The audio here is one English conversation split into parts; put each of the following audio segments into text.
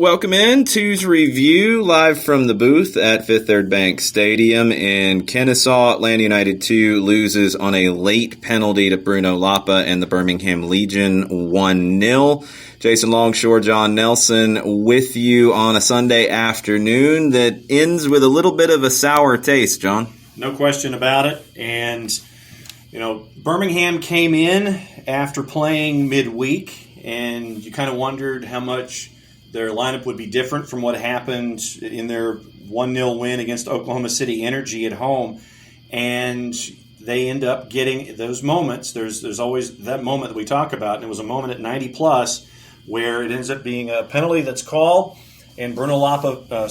Welcome in, 2's Review, live from the booth at Fifth Third Bank Stadium in Kennesaw. Atlanta United 2 loses on a late penalty to Bruno Lapa and the Birmingham Legion 1-0. Jason Longshore, John Nelson with you on a Sunday afternoon that ends with a little bit of a sour taste, John. No question about it. And, Birmingham came in after playing midweek, and you kind of wondered how much their lineup would be different from what happened in their 1-0 win against Oklahoma City Energy at home. And they end up getting those moments. There's always that moment that we talk about, and it was a moment at 90-plus where it ends up being a penalty that's called, and Bruno Lapa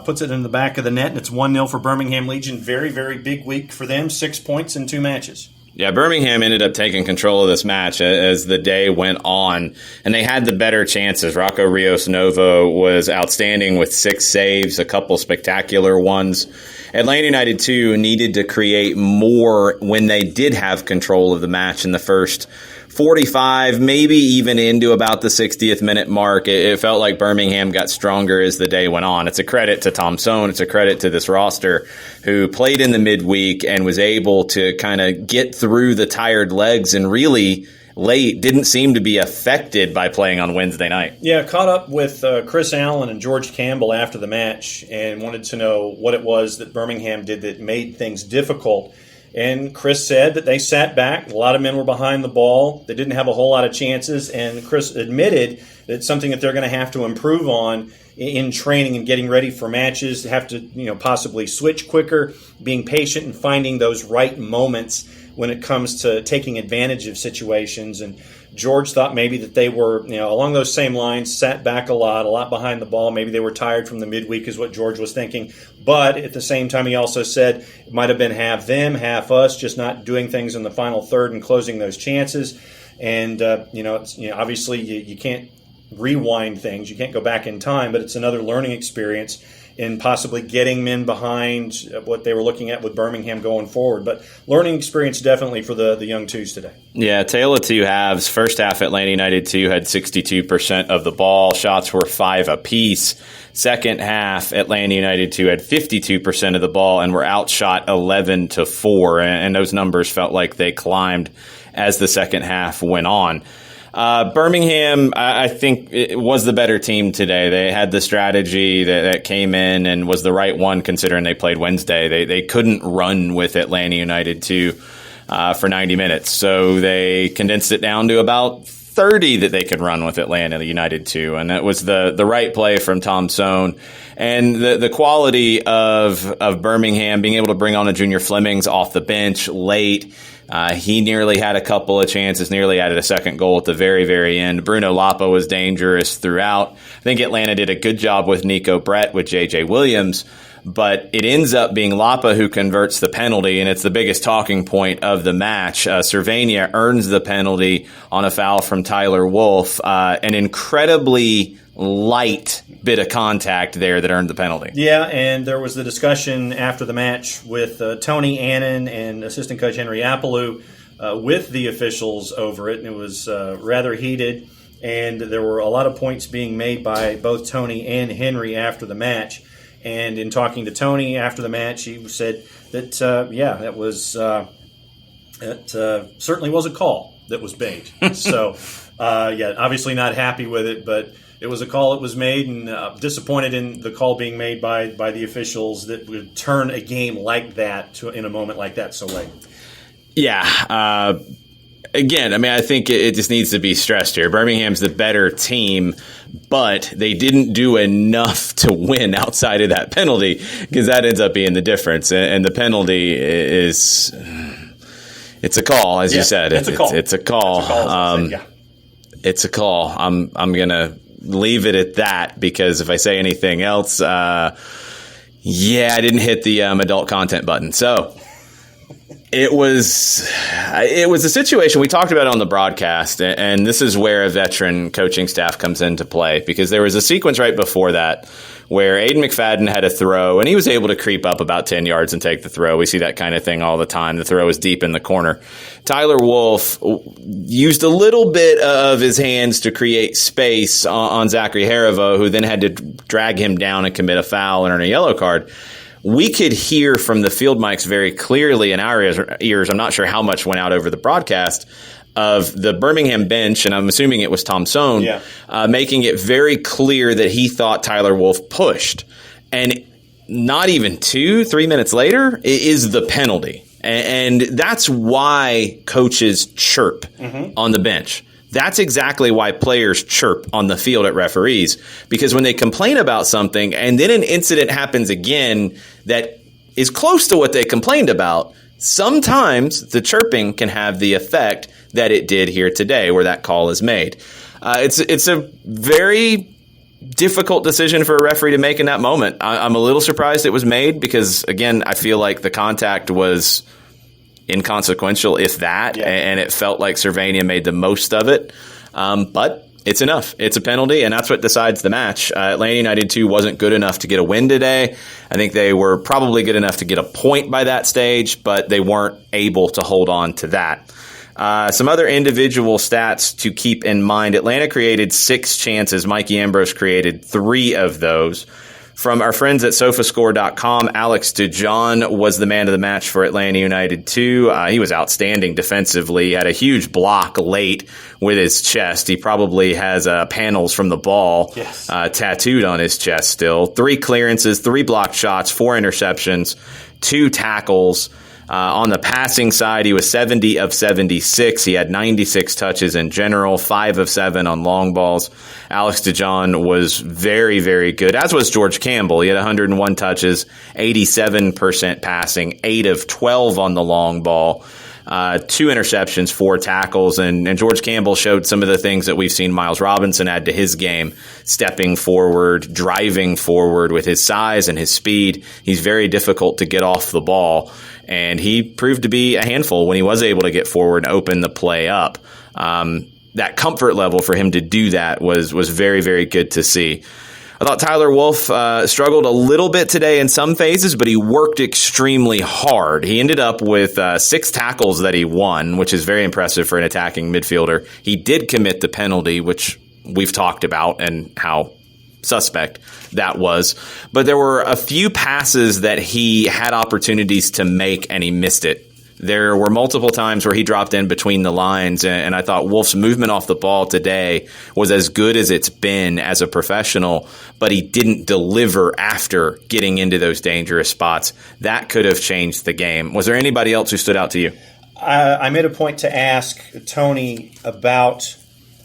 puts it in the back of the net, and it's 1-0 for Birmingham Legion. Very, very big week for them, 6 points in 2 matches. Yeah, Birmingham ended up taking control of this match as the day went on, and they had the better chances. Rocco Rios Novo was outstanding with 6 saves, a couple spectacular ones. Atlanta United 2 needed to create more when they did have control of the match in the first 45, maybe even into about the 60th minute mark. It felt like Birmingham got stronger as the day went on. It's a credit to Tom Sohn. It's a credit to this roster who played in the midweek and was able to kind of get through the tired legs and really late didn't seem to be affected by playing on Wednesday night. Yeah, caught up with Chris Allen and George Campbell after the match and wanted to know what it was that Birmingham did that made things difficult. And Chris said that they sat back. A lot of men were behind the ball. They didn't have a whole lot of chances. And Chris admitted that it's something that they're going to have to improve on in training and getting ready for matches. They have to, possibly switch quicker, being patient and finding those right moments when it comes to taking advantage of situations. And George thought maybe that they were, along those same lines, sat back a lot behind the ball. Maybe they were tired from the midweek is what George was thinking. But at the same time, he also said it might have been half them, half us, just not doing things in the final third and closing those chances. And, obviously you can't rewind things. You can't go back in time, but it's another learning experience in possibly getting men behind what they were looking at with Birmingham going forward. But learning experience definitely for the young 2's today. Yeah, tale of 2 halves. First half, Atlanta United 2 had 62% of the ball. Shots were 5 apiece. Second half, Atlanta United 2 had 52% of the ball and were outshot 11-4. And those numbers felt like they climbed as the second half went on. Birmingham, I think, it was the better team today. They had the strategy that came in and was the right one considering they played Wednesday. They couldn't run with Atlanta United 2 for 90 minutes, so they condensed it down to about 30 that they could run with Atlanta United 2, and that was the right play from Tom Sohn. And the quality of Birmingham being able to bring on a Junior Flemings off the bench late. He nearly had a couple of chances, nearly added a second goal at the very, very end. Bruno Lapa was dangerous throughout. I think Atlanta did a good job with Nico Brett, with J.J. Williams, but it ends up being Lapa who converts the penalty, and it's the biggest talking point of the match. Cervania earns the penalty on a foul from Tyler Wolff, an incredibly light bit of contact there that earned the penalty. Yeah, and there was the discussion after the match with Tony Annan and assistant coach Henry Appaloo with the officials over it, and it was rather heated, and there were a lot of points being made by both Tony and Henry after the match. And in talking to Tony after the match, he said that, that was it certainly was a call that was made. So, obviously not happy with it, but it was a call that was made, and disappointed in the call being made by the officials that would turn a game like that in a moment like that so late. Yeah. Again, I think it just needs to be stressed here. Birmingham's the better team, but they didn't do enough to win outside of that penalty, because that ends up being the difference. And the penalty is, it's a call, as you said. It's a call. It's a call. It's a call. I'm going to leave it at that, because if I say anything else, I didn't hit the adult content button. So It was a situation we talked about on the broadcast, and this is where a veteran coaching staff comes into play, because there was a sequence right before that where Aiden McFadden had a throw, and he was able to creep up about 10 yards and take the throw. We see that kind of thing all the time. The throw was deep in the corner. Tyler Wolff used a little bit of his hands to create space on Zachary Harivo, who then had to drag him down and commit a foul and earn a yellow card. We could hear from the field mics very clearly in our ears. I'm not sure how much went out over the broadcast of the Birmingham bench, and I'm assuming it was Tom Sohn, making it very clear that he thought Tyler Wolff pushed. And not even 2-3 minutes later is the penalty. And that's why coaches chirp on the bench. That's exactly why players chirp on the field at referees, because when they complain about something and then an incident happens again that is close to what they complained about, sometimes the chirping can have the effect that it did here today where that call is made. It's a very difficult decision for a referee to make in that moment. I'm a little surprised it was made because, again, I feel like the contact was inconsequential, if that, and it felt like Cervania made the most of it. But it's enough. It's a penalty, and that's what decides the match. Atlanta United 2 wasn't good enough to get a win today. I think they were probably good enough to get a point by that stage, but they weren't able to hold on to that. Some other individual stats to keep in mind. Atlanta created 6 chances. Mikey Ambrose created 3 of those. From our friends at sofascore.com, Alex DeJohn was the man of the match for Atlanta United 2. He was outstanding defensively. He had a huge block late with his chest. He probably has panels from the ball tattooed on his chest still. 3 clearances, 3 blocked shots, 4 interceptions, 2 tackles. On the passing side, he was 70 of 76. He had 96 touches in general, 5 of 7 on long balls. Alex DeJohn was very, very good, as was George Campbell. He had 101 touches, 87% passing, 8 of 12 on the long ball, 2 interceptions, 4 tackles. And George Campbell showed some of the things that we've seen Miles Robinson add to his game, stepping forward, driving forward with his size and his speed. He's very difficult to get off the ball. And he proved to be a handful when he was able to get forward and open the play up. That comfort level for him to do that was very, very good to see. I thought Tyler Wolff struggled a little bit today in some phases, but he worked extremely hard. He ended up with 6 tackles that he won, which is very impressive for an attacking midfielder. He did commit the penalty, which we've talked about and how suspect that was. But there were a few passes that he had opportunities to make and he missed it. There were multiple times where he dropped in between the lines, and I thought Wolff's movement off the ball today was as good as it's been as a professional, but he didn't deliver after getting into those dangerous spots. That could have changed the game. Was there anybody else who stood out to you? I made a point to ask Tony about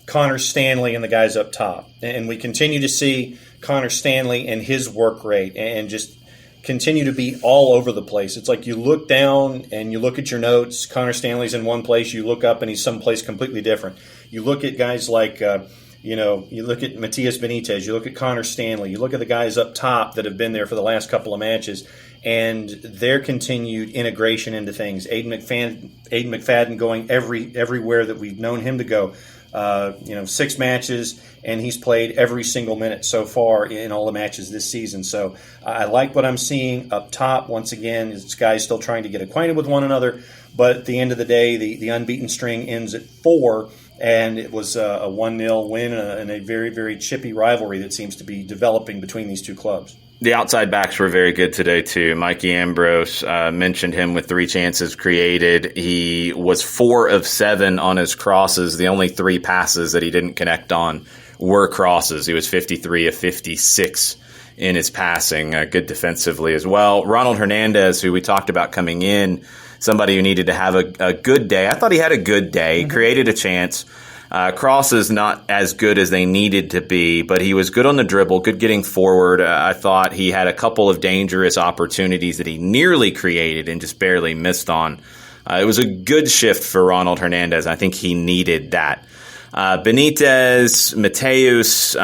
Connor Stanley and the guys up top. And we continue to see Connor Stanley and his work rate and just continue to be all over the place. It's like you look down and you look at your notes. Connor Stanley's in one place. You look up and he's someplace completely different. You look at guys like, you look at Matias Benitez. You look at Connor Stanley. You look at the guys up top that have been there for the last couple of matches and their continued integration into things. Aiden McFadden going everywhere that we've known him to go. 6 matches, and he's played every single minute so far in all the matches this season. So I like what I'm seeing up top. Once again, it's guys still trying to get acquainted with one another, but at the end of the day, the unbeaten string ends at 4, and it was a 1-0 win and a very, very chippy rivalry that seems to be developing between these two clubs. The outside backs were very good today, too. Mikey Ambrose mentioned him with 3 chances created. He was 4 of 7 on his crosses. The only 3 passes that he didn't connect on were crosses. He was 53 of 56 in his passing. Good defensively as well. Ronald Hernandez, who we talked about coming in, somebody who needed to have a good day. I thought he had a good day. He created a chance. Crosses not as good as they needed to be, but he was good on the dribble, good getting forward. I thought he had a couple of dangerous opportunities that he nearly created and just barely missed on. It was a good shift for Ronald Hernandez. I think he needed that. Benitez, Mateus,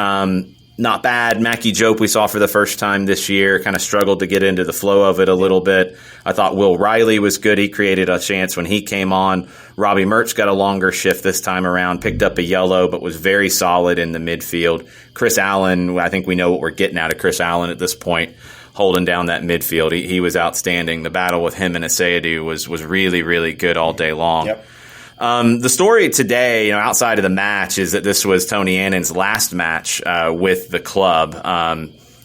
not bad. Mackie Jope we saw for the first time this year, kind of struggled to get into the flow of it a little bit. I thought Will Riley was good. He created a chance when he came on. Robbie Mertz got a longer shift this time around, picked up a yellow, but was very solid in the midfield. Chris Allen, I think we know what we're getting out of Chris Allen at this point, holding down that midfield. He was outstanding. The battle with him and Asayadu was really, really good all day long. Yep. The story today, outside of the match, is that this was Tony Annan's last match with the club.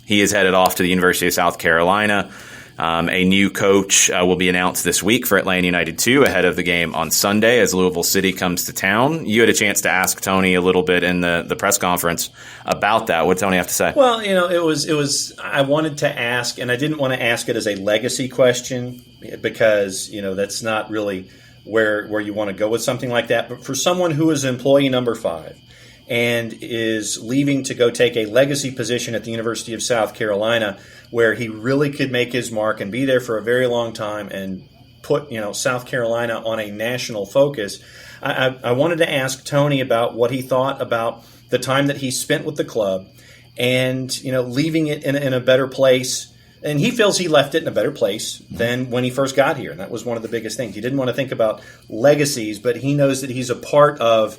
He is headed off to the University of South Carolina. A new coach will be announced this week for Atlanta United 2 ahead of the game on Sunday as Louisville City comes to town. You had a chance to ask Tony a little bit in the press conference about that. What did Tony have to say? Well, it was I wanted to ask, and I didn't want to ask it as a legacy question because, that's not really where you want to go with something like that. But for someone who is employee number 5 and is leaving to go take a legacy position at the University of South Carolina, where he really could make his mark and be there for a very long time and put South Carolina on a national focus, I wanted to ask Tony about what he thought about the time that he spent with the club and leaving it in a better place. And he feels he left it in a better place than when he first got here. And that was one of the biggest things. He didn't want to think about legacies, but he knows that he's a part of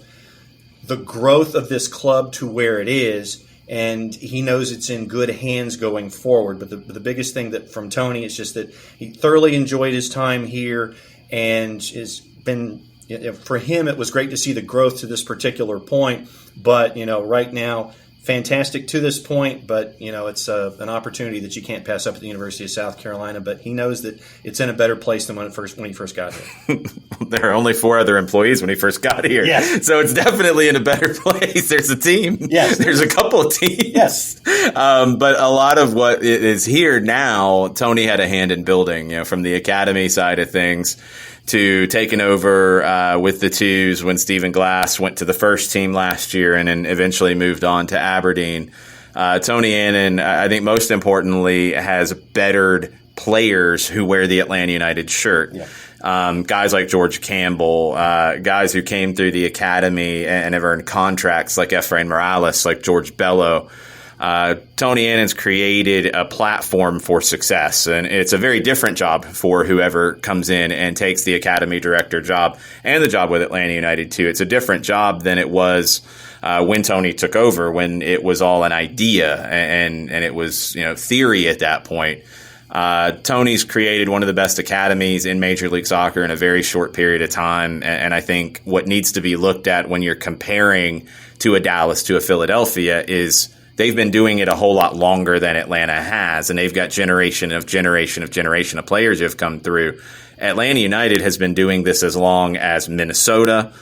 the growth of this club to where it is. And he knows it's in good hands going forward. But the biggest thing that from Tony is just that he thoroughly enjoyed his time here and has been, for him, it was great to see the growth to this particular point. But, right now, fantastic to this point, but it's an opportunity that you can't pass up at the University of South Carolina. But he knows that it's in a better place than when he first got here. There are only 4 other employees when he first got here, yes. So it's definitely in a better place. There's a team, yes. There's a couple of teams, yes. But a lot of what is here now, Tony had a hand in building. From the academy side of things to taking over with the 2's when Stephen Glass went to the first team last year and then eventually moved on to Aberdeen. Tony Annan, I think most importantly, has bettered players who wear the Atlanta United shirt. Yeah. Guys like George Campbell, guys who came through the academy and have earned contracts like Efrain Morales, like George Bello. Tony Annan's created a platform for success, and it's a very different job for whoever comes in and takes the academy director job and the job with Atlanta United too. It's a different job than it was when Tony took over, when it was all an idea and it was theory at that point. Tony's created one of the best academies in Major League Soccer in a very short period of time, and I think what needs to be looked at when you're comparing to a Dallas, to a Philadelphia, is they've been doing it a whole lot longer than Atlanta has, and they've got generation of players who have come through. Atlanta United has been doing this as long as Minnesota,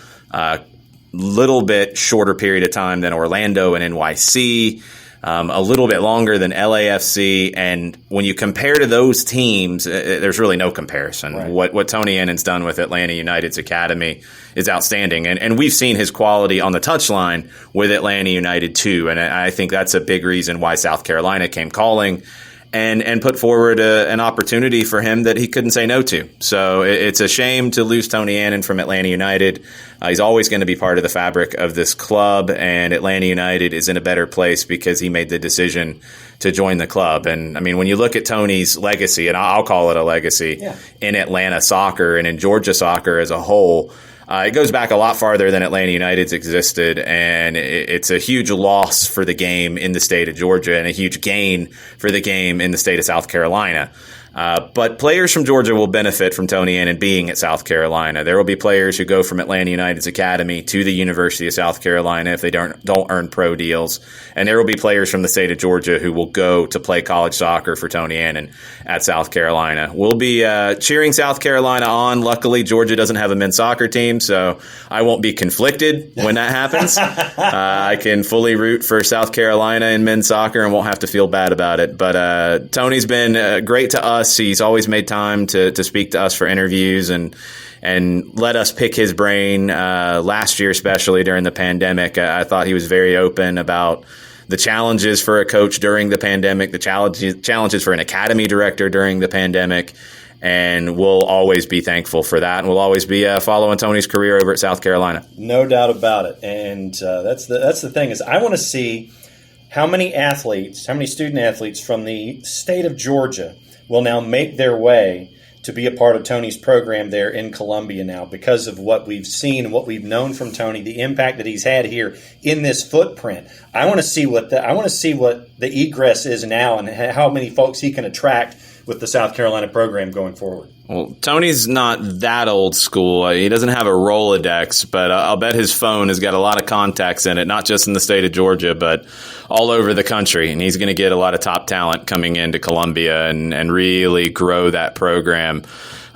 little bit shorter period of time than Orlando and NYC, a little bit longer than LAFC. And when you compare to those teams, there's really no comparison. Right. What Tony Annan's done with Atlanta United's academy is outstanding. And we've seen his quality on the touchline with Atlanta United too. And I think that's a big reason why South Carolina came calling and put forward an opportunity for him that he couldn't say no to. So it's a shame to lose Tony Annan from Atlanta United. He's always going to be part of the fabric of this club, and Atlanta United is in a better place because he made the decision to join the club. And I mean, when you look at Tony's legacy, and I'll call it a legacy, in Atlanta soccer and in Georgia soccer as a whole, it goes back a lot farther than Atlanta United's existed, and it's a huge loss for the game in the state of Georgia and a huge gain for the game in the state of South Carolina. But players from Georgia will benefit from Tony Annan being at South Carolina. There will be players who go from Atlanta United's academy to the University of South Carolina if they don't earn pro deals. And there will be players from the state of Georgia who will go to play college soccer for Tony Annan at South Carolina. We'll be cheering South Carolina on. Luckily, Georgia doesn't have a men's soccer team, so I won't be conflicted when that happens. I can fully root for South Carolina in men's soccer and won't have to feel bad about it. But Tony's been great to us. He's always made time to speak to us for interviews and let us pick his brain. Last year, especially during the pandemic, I thought he was very open about the challenges for a coach during the pandemic, the challenges for an academy director during the pandemic, and we'll always be thankful for that. And we'll always be following Tony's career over at South Carolina. No doubt about it. And that's the thing is I want to see how many student athletes from the state of Georgia will now make their way to be a part of Tony's program there in Columbia now because of what we've seen and what we've known from Tony, the impact that he's had here in this footprint. I want to see what the egress is now and how many folks he can attract with the South Carolina program going forward. Well, Tony's not that old school. He doesn't have a Rolodex, but I'll bet his phone has got a lot of contacts in it, not just in the state of Georgia, but all over the country. And he's going to get a lot of top talent coming into Columbia and really grow that program.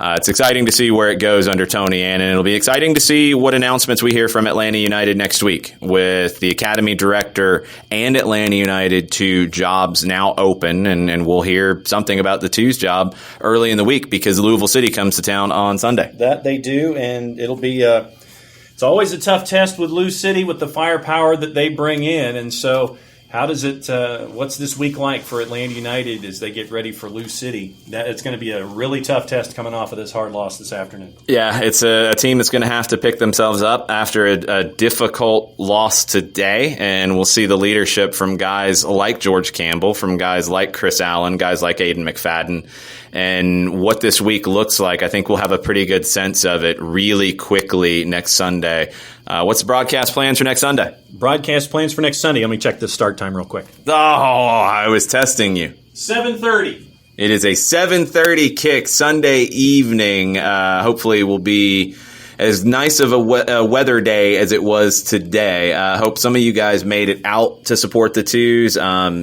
It's exciting to see where it goes under Tony, and it'll be exciting to see what announcements we hear from Atlanta United next week with the academy director and Atlanta United 2 jobs now open, and we'll hear something about the 2's job early in the week because Louisville City comes to town on Sunday. That they do, and it'll be it's always a tough test with Lou City with the firepower that they bring in, and so how does it? What's this week like for Atlanta United as they get ready for Lou City? It's going to be a really tough test coming off of this hard loss this afternoon. Yeah, it's a team that's going to have to pick themselves up after a difficult loss today, and we'll see the leadership from guys like George Campbell, from guys like Chris Allen, guys like Aiden McFadden, and what this week looks like. I think we'll have a pretty good sense of it really quickly next Sunday. What's the broadcast plans for next Sunday? Broadcast plans for next Sunday. Let me check the start time real quick. Oh, I was testing you. 7:30. It is a 7:30 kick Sunday evening. Hopefully will be as nice of a weather day as it was today. I hope some of you guys made it out to support the 2's.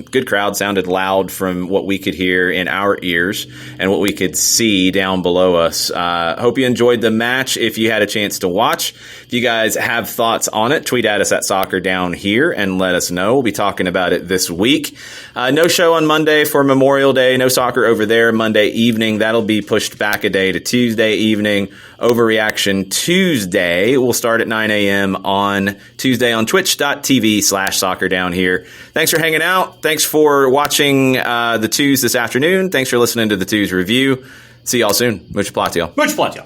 Good crowd, sounded loud from what we could hear in our ears and what we could see down below us. Hope you enjoyed the match if you had a chance to watch. If you guys have thoughts on it, tweet at us at Soccer Down Here and let us know. We'll be talking about it this week. No show on Monday for Memorial Day. No soccer over there Monday evening. That'll be pushed back a day to Tuesday evening. Overreaction Tuesday will start at 9 a.m. on Tuesday on twitch.tv/Soccer Down Here. Thanks for hanging out. Thanks for watching the 2's this afternoon. Thanks for listening to the 2's review. See y'all soon. Mucho platiel. Mucho platiel.